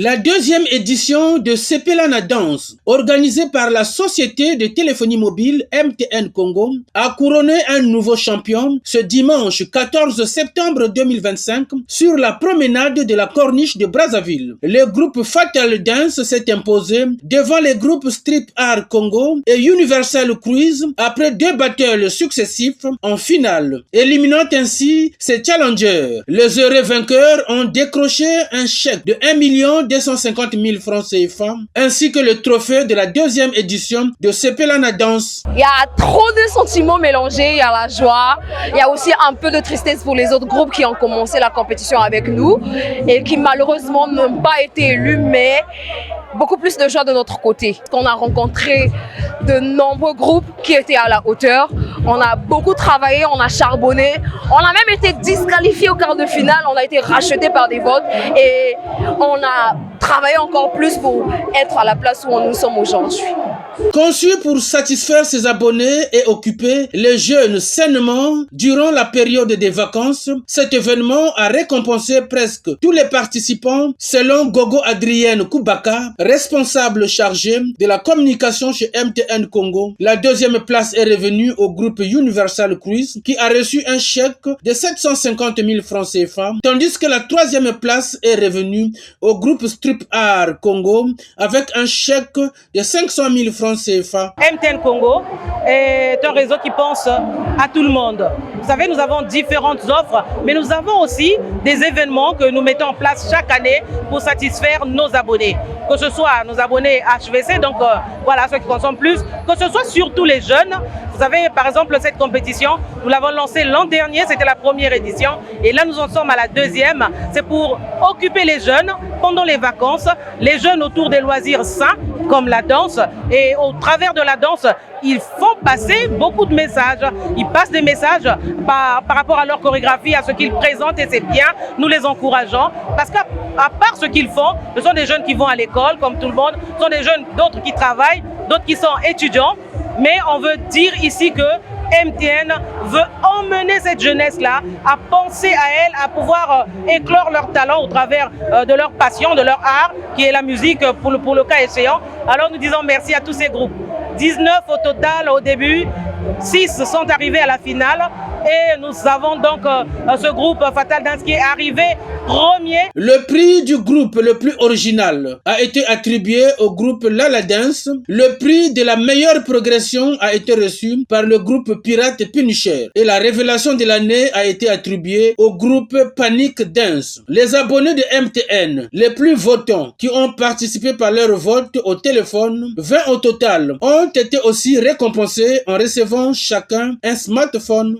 La deuxième édition de Sepelana Dance, organisée par la société de téléphonie mobile MTN Congo, a couronné un nouveau champion ce dimanche 14 septembre 2025 sur la promenade de la Corniche de Brazzaville. Le groupe Fatal Dance s'est imposé devant les groupes Strip Art Congo et Universal Cruise après 2 battles successifs en finale, éliminant ainsi ses challengers. Les heureux vainqueurs ont décroché un chèque de 1 250 000 francs CFA ainsi que le trophée de la deuxième édition de Sepelana Dance. Il y a trop de sentiments mélangés, il y a la joie, il y a aussi un peu de tristesse pour les autres groupes qui ont commencé la compétition avec nous et qui malheureusement n'ont pas été élus, mais beaucoup plus de joie de notre côté. On a rencontré de nombreux groupes qui étaient à la hauteur. On a beaucoup travaillé, on a charbonné. On a même été disqualifiés au quart de finale. On a été rachetés par des votes et on a travaillé encore plus pour être à la place où nous sommes aujourd'hui. Conçu pour satisfaire ses abonnés et occuper les jeunes sainement durant la période des vacances, cet événement a récompensé presque tous les participants selon Gogo Adrienne Koubaka, responsable chargé de la communication chez MTN Congo. La deuxième place est revenue au groupe Universal Cruise qui a reçu un chèque de 750 000 francs CFA, tandis que la troisième place est revenue au groupe Strip Art Congo avec un chèque de 500 000 francs CFA. MTN Congo est un réseau qui pense à tout le monde. Vous savez, nous avons différentes offres, mais nous avons aussi des événements que nous mettons en place chaque année pour satisfaire nos abonnés. Que ce soit nos abonnés HVC, donc voilà, ceux qui consomment plus, que ce soit surtout les jeunes. Vous savez, par exemple, cette compétition, nous l'avons lancée l'an dernier, c'était la première édition, et là nous en sommes à la deuxième. C'est pour occuper les jeunes pendant les vacances, les jeunes autour des loisirs sains, comme la danse, et au travers de la danse, ils font passer beaucoup de messages. Ils passent des messages par rapport à leur chorégraphie, à ce qu'ils présentent, et c'est bien, nous les encourageons, parce qu'à part ce qu'ils font, ce sont des jeunes qui vont à l'école, comme tout le monde, ce sont des jeunes, d'autres qui travaillent, d'autres qui sont étudiants, mais on veut dire ici que MTN veut emmener cette jeunesse-là à penser à elle, à pouvoir éclore leur talent au travers de leur passion, de leur art, qui est la musique pour le cas échéant. Alors nous disons merci à tous ces groupes. 19 au total au début, 6 sont arrivés à la finale et nous avons donc ce groupe Fatal Dance qui est arrivé premier. Le prix du groupe le plus original a été attribué au groupe Lala Dance. Le prix de la meilleure progression a été reçu par le groupe Pirate Punisher et la révélation de l'année a été attribuée au groupe Panic Dance. Les abonnés de MTN, les plus votants qui ont participé par leur vote au téléphone, 20 au total, ont été aussi récompensés en recevant chacun un smartphone.